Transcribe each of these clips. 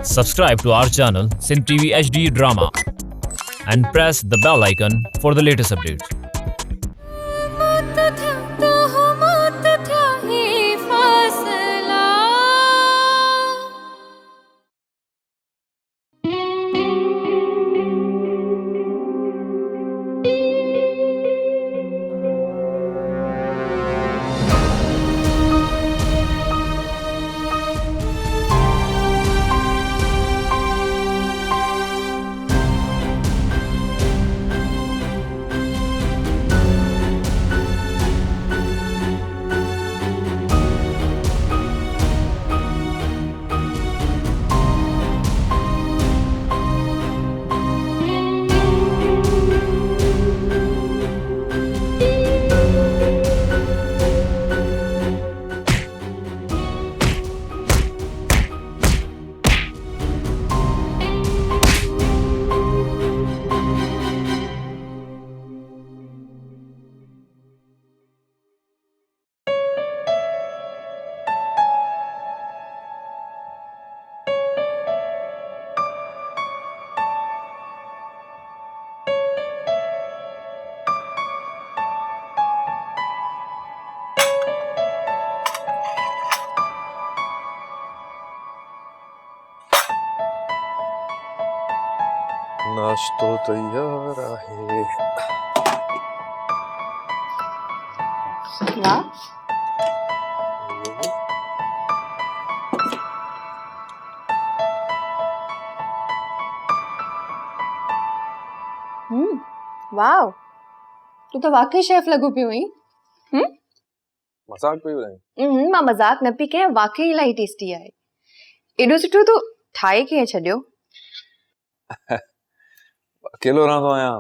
Subscribe to our channel Sin TV HD Drama and press the bell icon for the latest updates. नाश्तो तैयार आहे. वाह. वाव. तू तो वाकई शेफ लगू पियो हुई. मजाक पियो रही. मां मजाक न पई कयां, वाकई इलाही टेस्टी आहे. एॾो सुठो तूं ठाहे कीअं छॾियो? अकेलो रहंदो आहियां,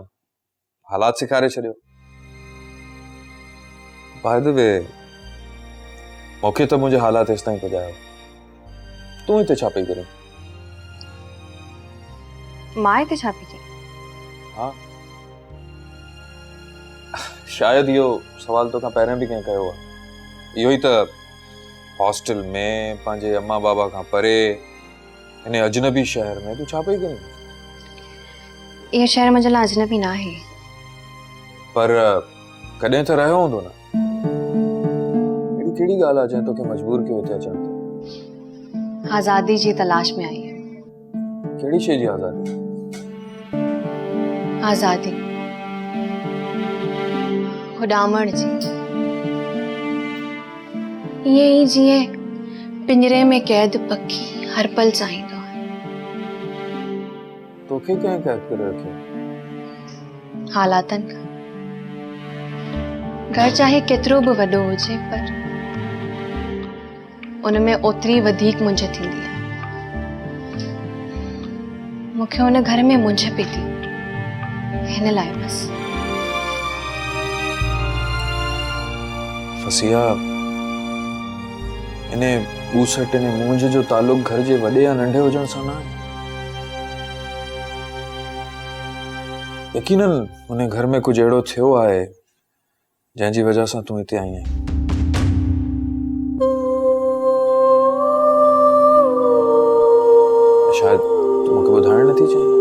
हालात सेखारे छॾियो. बाय द वे, मूंखे त मुंहिंजे हालात हेसि ताईं पुॼायो. तूं हिते छा पई करे? मां हिते छा पई कयां? हा, शायदि इहो सवाल तोखां पहिरियों बि कंहिं कयो आहे. इहो ई त हॉस्टल में पंहिंजे अम्मा बाबा खां परे हिन अजनबी शहर में तूं छा पई करीं? इहो शहर मुंहिंजे लाइ अजनबी न आहे. पर कॾहिं त रहियो हूंदो न. अहिड़ी कहिड़ी ॻाल्हि आहे जंहिं तोखे मजबूर कयो हिते अचण ते? आज़ादी जी तलाश में आई है. कहिड़ी शइ जी आज़ादी? आज़ादी उॾामण जी. ईअं ई जीअं पिंजरे में कैद पखी हर पल चाहींदो आहे. तोखे कंहिं कैद करे रखियो? हालातनि खां. घर चाहे केतिरो बि वॾो हुजे, पर उनमें ओतिरी वधीक मुंझ थींदी आहे. मूंखे उन घर में मुंझ पई थी. हिन लाइ बसि. फसिया, इने ॿूसट ने मूंझ जो तालुक घर जे वॾे या नंढे हुजण सां न आहे. यकीनन उन घर में कुछ अहिड़ो थियो आहे जंहिंजी वजह सां तूं हिते आई आहीं. शायद तूं मूंखे ॿुधाइण नथी चाहीं.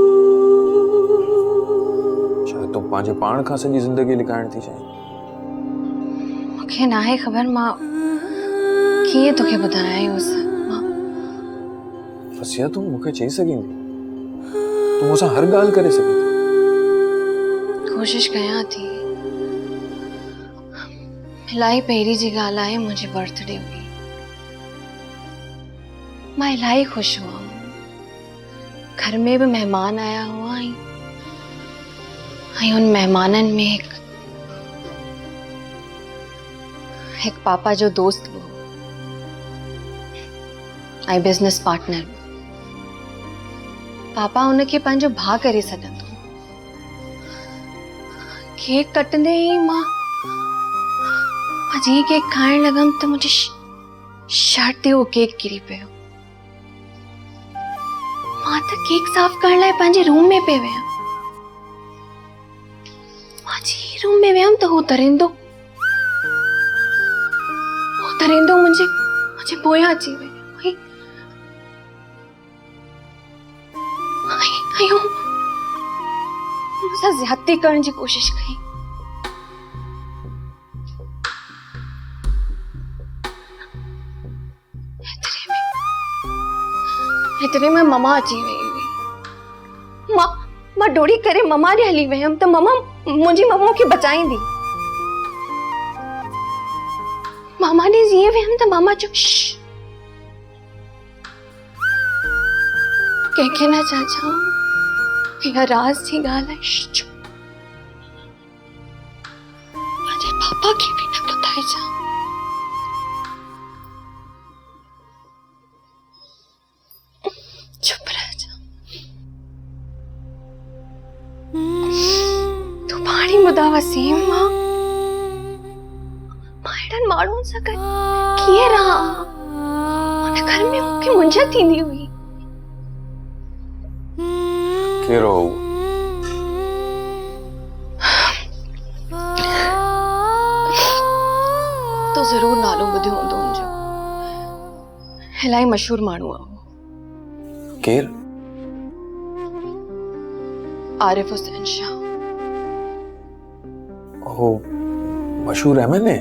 शायद तूं पंहिंजे पाण खां सॼी ज़िंदगी लिकाइण थी चाहीं. मूंखे नाहे ख़बर मां कीअं तोखे ॿुधायां इहो सभु. फसिया, तूं मूंखे चई सघींदी? तूं मूंसां हर ॻाल्हि करे सघीं थी. कोशिश कयां थी. इलाही पहिरीं जी ॻाल्हि आहे. मुंहिंजी बर्थडे हुई. मां इलाही ख़ुशि हुअमि. घर में बि महिमान आया हुआ ऐं उन महिमाननि में हिकु पापा जो दोस्त हो ऐं बिज़नेस पार्टनर. पापा हुनखे पंहिंजो भाउ करे सघंदो. केक कटंदे ई मां जीअं केक खाइण लॻमि त मुंहिंजी शर्ट ते उहो केक किरी पियो. मां त केक साफ़ करण लाइ पंहिंजे रूम में पे वियमि. मां जी रूम में वियमि त हू तरिंदो मुंहिंजे पोयां अची वियो. अयो मुझसे ज्यादती करने की कोशिश कई। इतने में ममा अची वई हुई। मां डोड़ी करे ममा ॾे हली वयमि त ममा मुंहिंजी मम्मा खे बचाईंदी। मामा ॾे जीअं वयमि त मामा चयो कंहिंखे न चाचा, इहा राज़ जी ॻाल्हि आहे। मुंहिंजे पापा खे बि न ॿुधाइजां। चुप रहिजां। तूं पाणी ॿुधा वसीम, मां अहिड़नि माण्हुनि सां गॾु कीअं रहां? हुन घर में मूंखे मुंझ थींदी हुई। केरो तो जरूर नालो ॿुधियो हूंदो हुनजो। इलाही मशहूर माण्हू आहे। केर? आरिफ हुसैन शाह। ओ मशहूर एमएलए?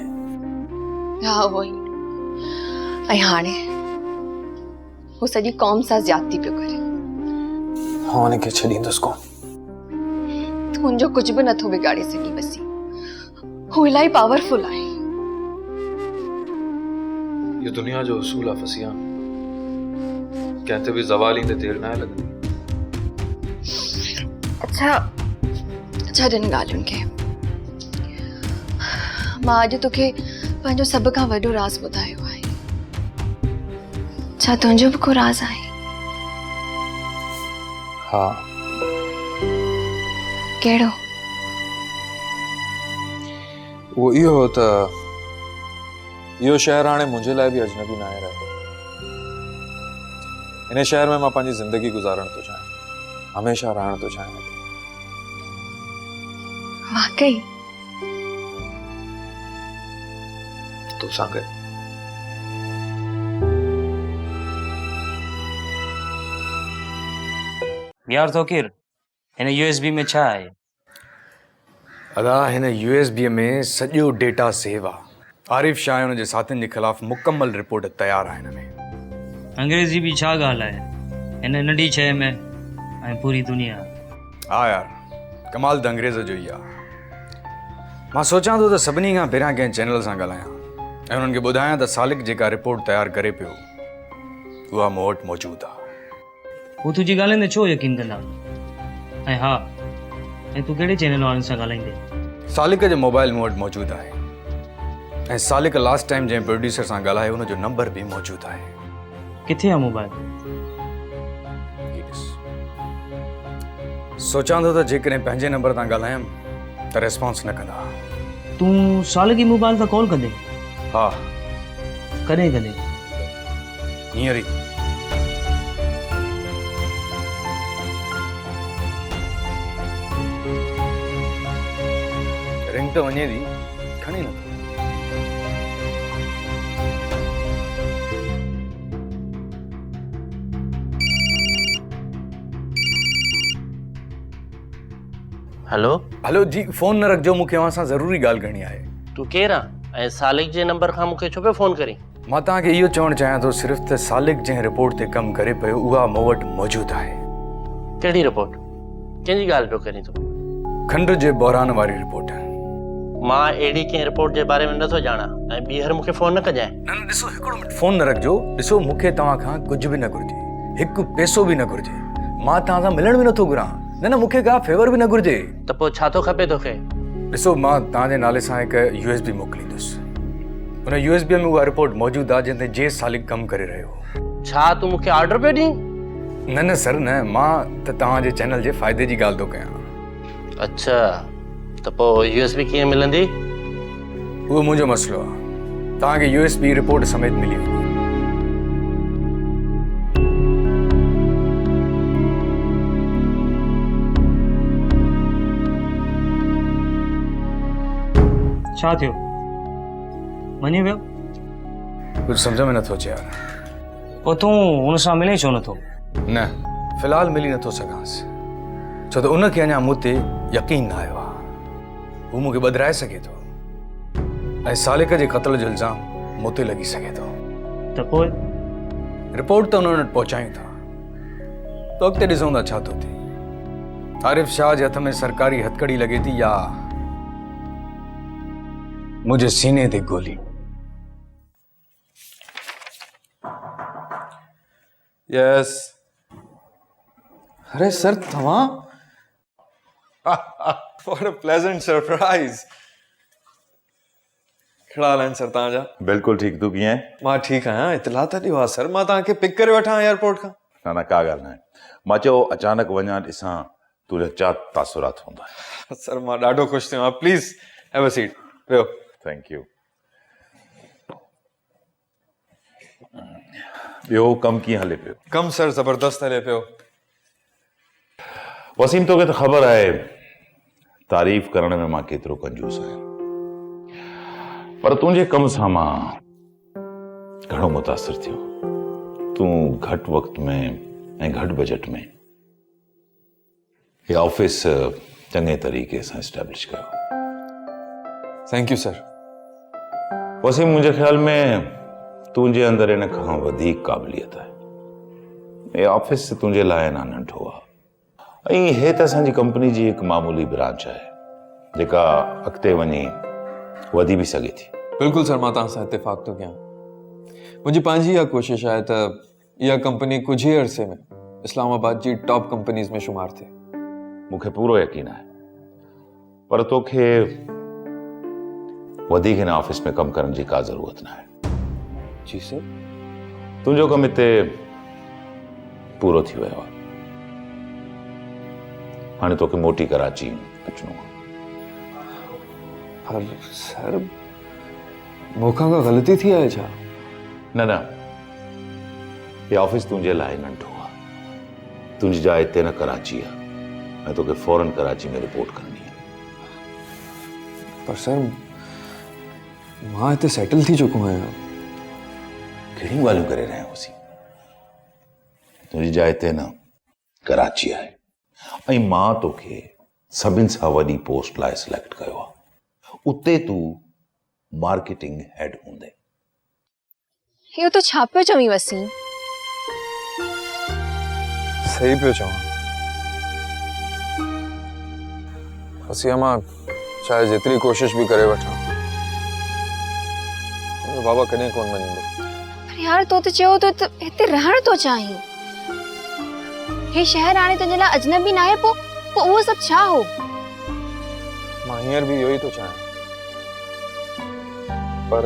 हाँ वही। ऐं हाणे वो सॼी कौम सां ज्यादती पियो करे। हाँ उनखे छॾींदुसि कोन। तूं हुनजो कुझु बि नथो बिगाड़े सघी वसी। हू इलाही पावरफुल आहे। ये दुनिया जो उसूल आहे फसिया, कहते भी ज़वाल ईंदे देर न लॻंदी। अच्छा ॾिन ॻाल्हियुनि खे। मां अॼु तोखे पंहिंजो सभ खां वॾो राज़ ॿुधायो आहे। छा तुंहिंजो बि को राज़ आहे? हाँ। कहिड़ो? वो इहो त इहो शहर हाणे मुंहिंजे लाइ बि अजनबी न आहे रहियो। इन शहर में मां पंहिंजी ज़िंदगी गुज़ारण थो चाहियां, हमेशा रहण थो चाहियां। वाकई? तोसां गॾु। यार तोकीर हिन यूएसबी में छा आहे? अदा हिन यूएसबी में सॼो डेटा सेव आहे। आरिफ शाह ऐं हुनजे साथियुनि जे ख़िलाफ़ मुकमल रिपोर्ट तयारु आहे हिन में। अंग्रेज़ी बि छा ॻाल्हि आहे हिन नंढी शइ में ऐं पूरी दुनिया। हा यार, कमाल त अंग्रेज़ जो ई आहे। मां सोचां थो त सभिनी खां पहिरियां कंहिं चैनल सां ॻाल्हायां ऐं हुननि खे ॿुधायां त सालिक जेका रिपोर्ट तयारु करे पियो उहा मूं वटि मौजूदु आहे। हू तुंहिंजी ॻाल्हियुनि ते छो यकीन कंदा? ऐं हा, ऐं तूं कहिड़े चैनल वारनि सां ॻाल्हाईंदे? सालिक जो मोबाइल मूं वटि मौजूदु आहे ऐं सालिक लास्ट टाइम जंहिं प्रोड्यूसर सां ॻाल्हायो हुनजो नंबर बि मौजूदु आहे। किथे आहे मोबाइल? सोचां थो त जेकॾहिं पंहिंजे नंबर तां ॻाल्हायमि त रेस्पॉन्स न कंदा। तूं साल जी मोबाइल तां कॉल कंदे? हा। कॾहिं कंदे? हींअर ई। रिंग त वञे थी, खणी नथो। हेलो जी, फोन न रखजो, मूंखे अव्हां सां ज़रूरी ॻाल्हि करणी आहे। तू केरु आहे ऐं सालिक जे नंबर खां मूंखे छो पियो फोन करी? मां तव्हांखे इहो चवणु चाहियां थो सिर्फ़ु त सालिक जंहिं रिपोर्ट ते कमु करे पियो उहा मूं वटि मौजूदु आहे। कहिड़ी रिपोर्ट? कंहिंजी ॻाल्हि पियो करीं तूं? खंड जे बहिरान वारी रिपोर्ट। मां अहिड़ी कंहिं रिपोर्ट जे बारे में नथो ॼाणा ऐं ॿीहर मूंखे फोन न कजांइ। न ॾिसो, हिकिड़ो मिंट फोन न रखजो। ॾिसो, मूंखे तव्हां खां कुझु बि न घुरिजे, हिकु पैसो बि न घुरिजे। मां तव्हां सां मिलण बि नथो घुरां। न मूंखे का फेवर बि न घुरिजे। त पोइ छा थो खपे तोखे? ॾिसो, मां तव्हांजे नाले सां हिकु यूएसबी मोकिलींदुसि। हुन यूएसबी में उहा रिपोर्ट मौजूदु आहे जंहिं ते जे सालिक कमु करे रहियो। छा तूं मूंखे ऑर्डर पियो ॾीं? न सर, न। मां त तव्हांजे चैनल जे फ़ाइदे जी ॻाल्हि थो कयां। अच्छा, त पोइ यूएसबी कीअं मिलंदी? उहो मुंहिंजो मसइलो आहे। तव्हांखे यूएसबी रिपोर्ट समेत मिली वेंदी। छा थियो? मञी वियो? कुझु सम्झ में नथो अचे यार। पोइ तूं हुन सां मिले छो नथो? न, फ़िलहाल मिली नथो सघांसि। छो त उनखे अञा मूं ते यकीन न आयो आहे। हू मूंखे ॿधाए सघे थो ऐं सालिक जे क़त्ल जो इल्ज़ाम मूं ते लॻी सघे थो। त पोइ रिपोर्ट त उन्हनि वटि पहुचायूं था, तो अॻिते ॾिसूं था छा थो थिए। आरिफ शाह जे हथ में सरकारी हथकड़ी लॻे थी या मुंहिंजे सीने ते गोली। यस। अरे सर तव्हां व्हाट अ प्लेजेंट सरप्राइज। कहिड़ा हाल आहिनि सर तव्हांजा? बिल्कुलु ठीकु। तूं कीअं आहे? मां ठीकु आहियां। इतला त ॾियो आहे सर, मां तव्हांखे पिक करे वठां एयरपोर्ट खां। न का ॻाल्हि न आहे। मां चयो अचानक वञा ॾिसां तुंहिंजा छा तासुरात हूंदा। सर मां ॾाढो ख़ुशि थियो आहियां। Please have a seat. वियो। Thank you. ॿियो कमु कीअं हले पियो? कमु सर ज़बरदस्त हले पियो। वसीम तोखे त ख़बर आहे तारीफ़ करण में मां केतिरो कंजूस आहियां, पर तुंहिंजे कम सां मां घणो मुतासिर थियो। तूं घटि वक़्त में ऐं घटि बजट में हे ऑफिस चङे तरीक़े सां एस्टेब्लिश कयो। Thank you sir. वसीम मुंहिंजे ख़्याल में तुंहिंजे अंदरि इन खां वधीक क़ाबिलियत आहे। हे ऑफिस तुंहिंजे लाइ न नंढो आहे ऐं हे त असांजी कंपनी जी हिकु मामूली ब्रांच आहे जेका अॻिते वञी वधी बि सघे थी। बिल्कुलु सर, मां तव्हां सां इत्तेफ़ाक़ थो कयां। मुंहिंजी पंहिंजी इहा कोशिशि आहे त इहा कंपनी कुझु ई अरसे में इस्लामाबाद जी टॉप कंपनीज़ में शुमार थिए। मूंखे पूरो यकीन आहे, पर तोखे वधीक हिन ऑफिस में कमु करण जी का ज़रूरत न आहे। जी सर। तुंहिंजो कमु हिते पूरो थी वियो आहे। हाणे तोखे मोटी कराची अचणो आहे। पर सर मूंखां का ग़लती थी आहे छा? न न, ये ऑफिस तुंहिंजे लाइ नंढो आहे। तुंहिंजी जाइ हिते न कराची आहे ऐं तोखे फौरन कराची में रिपोर्ट करणी आहे। पर सर मां हिते सेटल थी चुको आहियां। कहिड़ियूं ॻाल्हियूं करे रहिया हुआसीं? तुंहिंजी जाइ हिते न कराची आहे ऐं मां तोखे सभिनि सां वॾी पोस्ट लाइ सिलेक्ट कयो आहे। उते तूं मार्केटिंग हेड हूंदे। इहो तो छा पियो चवीं वसीम? सही पियो चवां। वसीम मां चाहे जेतिरी कोशिशि बि करे वठां मुंहिंजो बाबा कॾहिं कोन मञींदो। पर यार तो त चयो तो हिते रहण तो चाहीं। हे शहर हाणे तुंहिंजे लाइ अजनबी न आहे, पोइ उहो सभु छा हो? मां हींअर बि इहो ई थो चाहियां, पर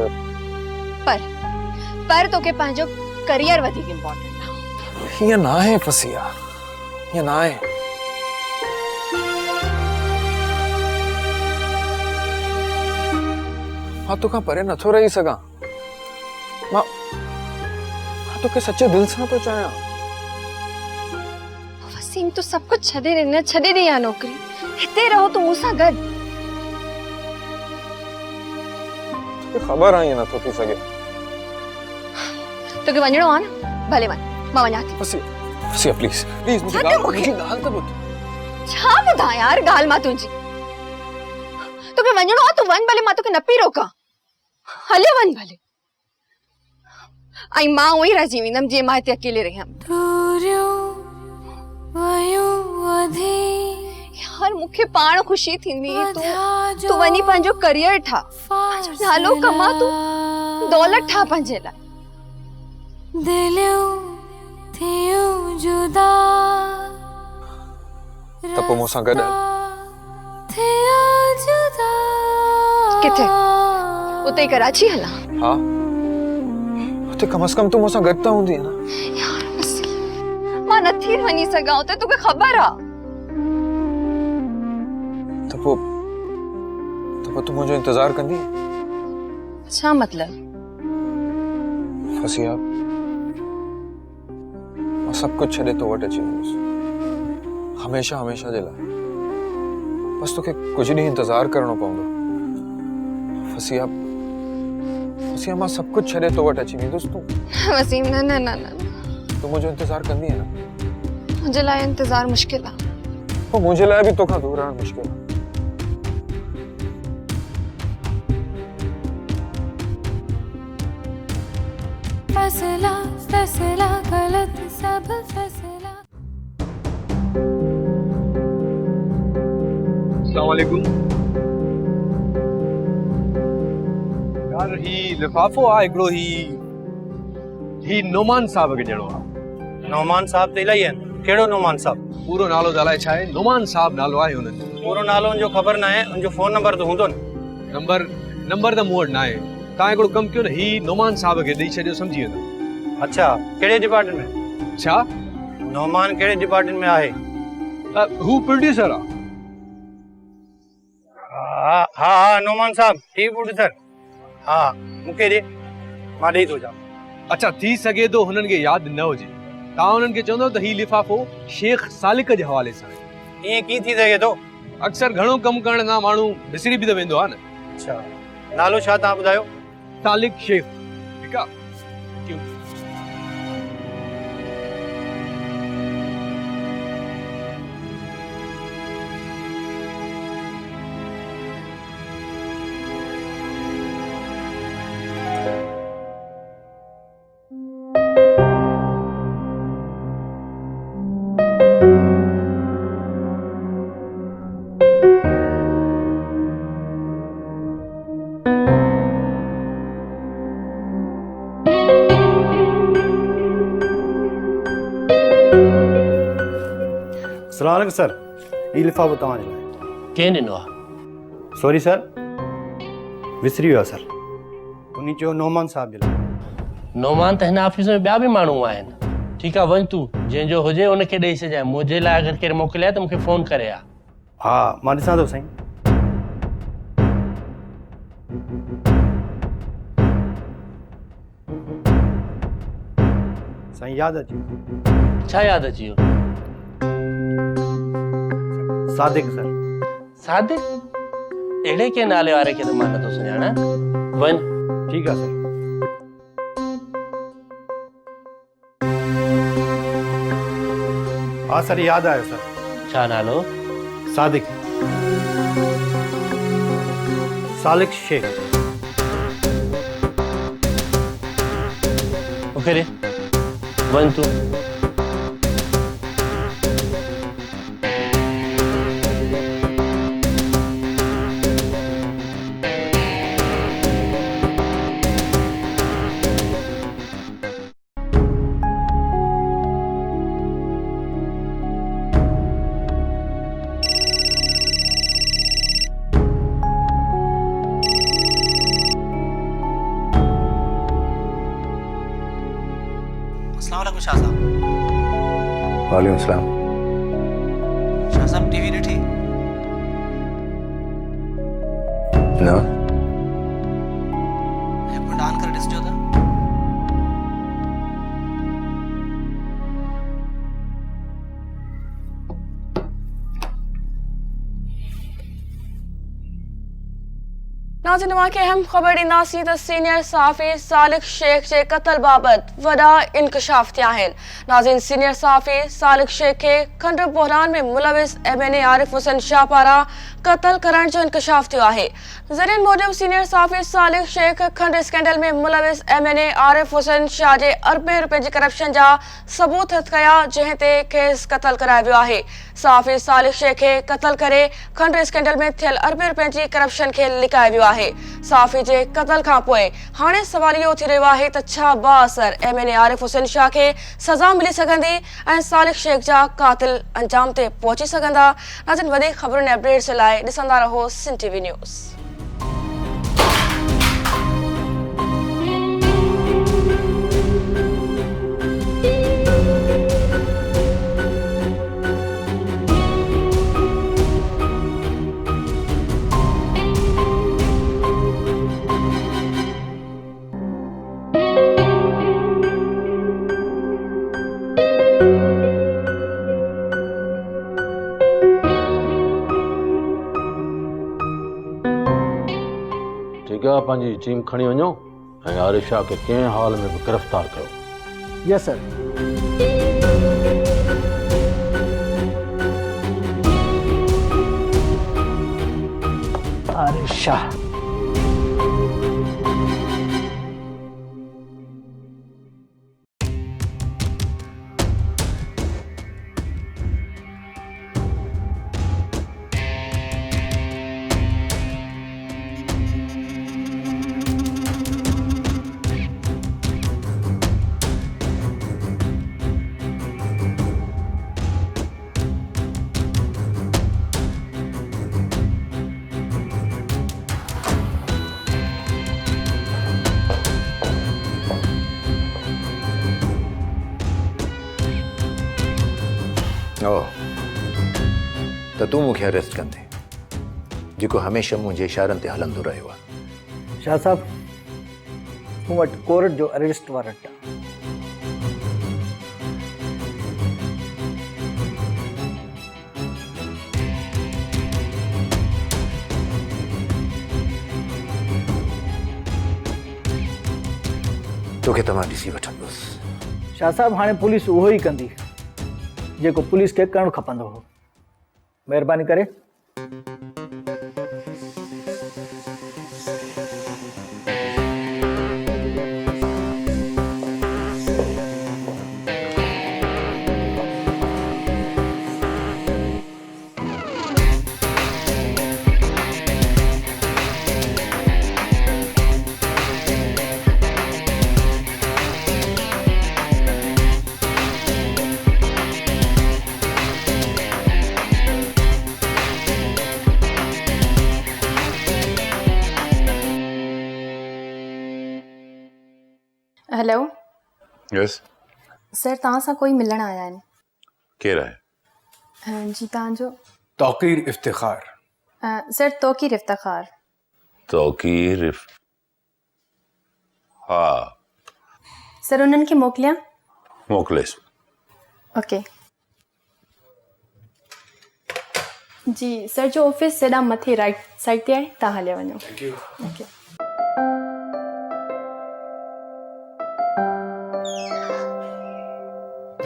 तोखे पंहिंजो करियर वधीक इम्पोर्टेंट आहे। हीअं न आहे फसिया, हीअं न आहे। मां तोखां परे नथो रही सघां। मां तोखे सचे दिल सां थो चाहियां। वसीम तू सब कुछ छॾे ॾे या नौकरी, हिते रहो तू मूंसां गॾु। तोखे ख़बर आहे ईअं नथो थी सघे। तोखे वञणो आहे न, भले वञ, मां वञां थी। फसिया प्लीज मुंहिंजी ॻाल्हि त ॿुध। छा ॿुधां यार ॻाल्हि मां तुंहिंजी? तोखे वञणो आहे तू वञ, भले मां तोखे न पई रोकां। हले वञ भले। ऐं मां उहो ई राज़ी वेंदमि जीअं मां हिते अकेले रहियमि। यार मूंखे पाण ख़ुशी थींदी तू वञी पंहिंजो करियर ठा, पंहिंजो नालो कमा, तू दौलत ठा पंहिंजे लाइ। त पोइ मूंसां गॾु किथे? उते ई कराची हलां? हा, उते कम से कम तू मूंसां गॾु त हूंदी न। यार मां नथी वञी सघां उते, तोखे ख़बर आहे। त पोइ तू मुंहिंजो इंतज़ार कंदी? छा मतलब? फसिया मां सभु कुझु छॾे तो वटि अची वेंदुसि, हमेशा हमेशा जे लाइ। बस तोखे कुछ ॾींहं इंतजार करणो पवंदो। फसिया मां सब कुछ छॾे तो वटि अची वेंदुसि। तू वसीम न न न न तू मुंहिंजो इंतजार कंदी है ना? मुंहिंजे लाइ इंतजार मुश्किल आहे। तो मुझे लाया भी तोखा दूर रहना मुश्किल है। फैसला फैसला गलत सब फैसला। अस्सलाम वालेकुम यार, ही लिफाफो आ हिकिड़ो ही नोमान साहब खे ॾियणो आहे। नौमान साहब त इलाही आहिनि। कहिड़ो नौमान साहब? पूरो नालो त अलाए छा आहे, नोमान साहब नालो आहे हुननि जो। पूरो नालो हुनजो ख़बर न आहे, हुनजो फोन नंबर त हूंदो न। नंबर त मूं वटि न आहे। तव्हां हिकिड़ो कमु कयो न, ही नोमान साहब खे ॾेई छॾियो, सम्झी वेंदो। अच्छा, कहिड़े डिपार्टमेंट में? छा? नौमान कहिड़े डिपार्टमेंट में आहे? हू प्रोड्यूसर आहे। हा हा नौमान साहब टीवी प्रोड्यूसर। हा मूंखे ॾे, मां ॾेई थो वञां। अच्छा, थी सघे थो हुननि खे यादि न हुजे। तव्हां हुननि खे चवंदव त ही लिफ़ाफ़ो शेख सालिक जे हवाले सां आहे। ईअं कीअं थी सघे थो? अक्सर घणो कमु करण खां माण्हू विसरी बि त वेंदो आहे न। अच्छा, नालो छा तव्हां ॿुधायो? सालिक शेख। ठीकु आहे। अस्सलाम वालेकुम सर, ई लिफ़ाफ़ो तव्हां जे लाइ। कंहिं ॾिनो आहे? सॉरी सर, विसरी वियो सर। उन्ही चयो नौमान साहब जे लाइ। नौमान त हिन ऑफिस में ॿिया बि माण्हू आहिनि। ठीकु आहे, वञ तूं, जंहिंजो हुजे उनखे ॾेई छॾजांइ। मुंहिंजे लाइ अगरि केरु मोकिलिया त मूंखे फ़ोन करे आ। हा, मां ॾिसां थो साईं। साईं यादि अची वियो। छा यादि अची वियो? सादिक सर। सादिक? अहिड़े कंहिं नाले वारे खे त मां नथो सुञाणा। वञ। ठीकु आहे सर। हाँ सर, यादि आयो सर। छा नालो? सादिक, सालिक शेख। मूंखे ॾे, वञ तूं। अस्सलाम वालेकुम शाह साहब। वालेकुम सलाम। शाह साहब टीवी ॾिठी? न। हिकु मिनट ऑन करे ॾिसजो त। नाज़रीन, तव्हांखे अहम ख़बर ॾींदासीं त सीनियर सहाफ़ी सालिक शेख जे क़त्ल बाबति वॾा इंकशाफ थिया आहिनि। नाज़रीन, सीनियर सहाफ़ी सालिक शेख खे खंड बहरान में मुलविस MNA आरिफ हुसैन शाह पारां क़त्ल करण जो इंकशाफ थियो आहे। ज़रियनि मूजिब सीनियर सहाफ़ी सालिक शेख खंड स्कैंडल में मुलविस MNA आरिफ हुसैन शाह जे अरबे रुपए जी करप्शन जा सबूत हथ कया, जंहिं ते खेसि क़त्ल करायो वियो आहे। सहाफ़ी सालिक शेख खे क़त्ल करे खंड स्कैंडल में थियल अरबे रुपए जी करप्शन खे लिकायो वियो आहे। सहाफ़ी जे क़त्ल खां पोइ हाणे सवाल इहो थी रहियो आहे त छा बाअसर MNA आरिफ हुसैन शाह खे सज़ा मिली सघंदी ऐं सालिक शेख जा कातिल अंजाम ते पहुची सघंदा? नाज़रीन, वधीक ख़बरुनि ऐं अपडेट्स लाइ ॾिसंदा रहो सिंध TV न्यूज़। ठीकु आहे, पंहिंजी टीम खणी वञो ऐं आरिफ शाह खे कंहिं हाल में बि गिरफ़्तार कयो। Yes sir. शाह। त तूं मूंखे अरेस्ट कंदे जेको हमेशह मुंहिंजे इशारनि ते हलंदो रहियो आहे। शाह साहब, मूं वटि कोर्ट जो अरेस्ट वारंट आहे। तोखे तव्हां ॾिसी वठंदुसि। शाह साहब, हाणे पुलिस उहो ई कंदी जेको पुलिस खे करणु खपंदो हो। महिरबानी करे। हेलो। यस। सर तव्हां सां कोई मिलण आया आहिनि। केरु आहे? जी तव्हांजो तौकीर इफ्तिखार। सर तौकीर इफ्तिखार। तौकीर हा। सर उन्हनि खे मोकिलियां? मोकिलेसि। ओके जी। सर जो ऑफिस सेॾा मथे राइट साइड ते आहे, तव्हां हलिया वञो। Okay.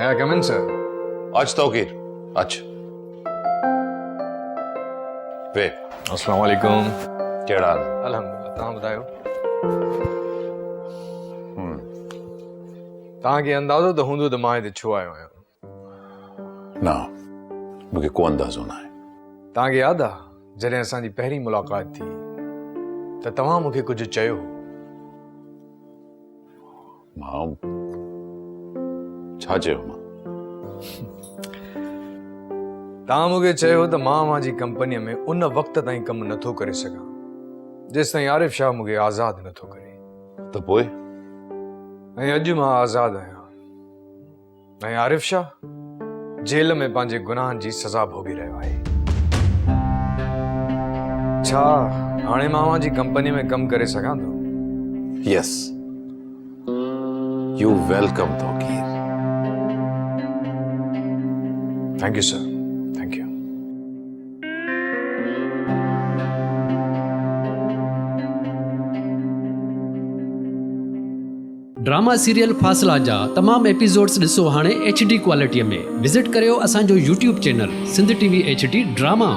Yeah, come in, sir. आज तौकीर, आज। वे। अस्सलाम वालेकुम। केड़ा हाल? अल्हम्दुलिल्लाह, तव्हां ॿुधायो? तव्हांखे अंदाज़ो त हूंदो त मां हिते छो आयो आहियां? ना, मूंखे को अंदाज़ो न आहे। तव्हांखे यादि आहे जॾहिं असांजी पहिरीं मुलाक़ात थी त तव्हां मूंखे कुझु चयो? मां छा चयो? तव्हां मूंखे चयो त मां मुंहिंजी कंपनीअ में उन वक़्त ताईं कमु नथो करे सघां जेसि ताईं आरिफ शाह मूंखे आज़ादु नथो करे। त पोइ? ऐं अॼु मां आज़ादु आहियां ऐं आरिफ शाह जेल में पंहिंजे गुनाहनि जी सज़ा भोगी रहियो आहे। छा हाणे मां मुंहिंजी कंपनीअ में कमु करे सघां थो? Yes, you welcome Tauqeer. Thank you, sir. Thank you. Drama serial Faasla जा तमाम एपिसोड्स ॾिसो हाणे HD क्वालिटीअ में। विज़िट करियो असांजो YouTube channel Sindh TV HD drama.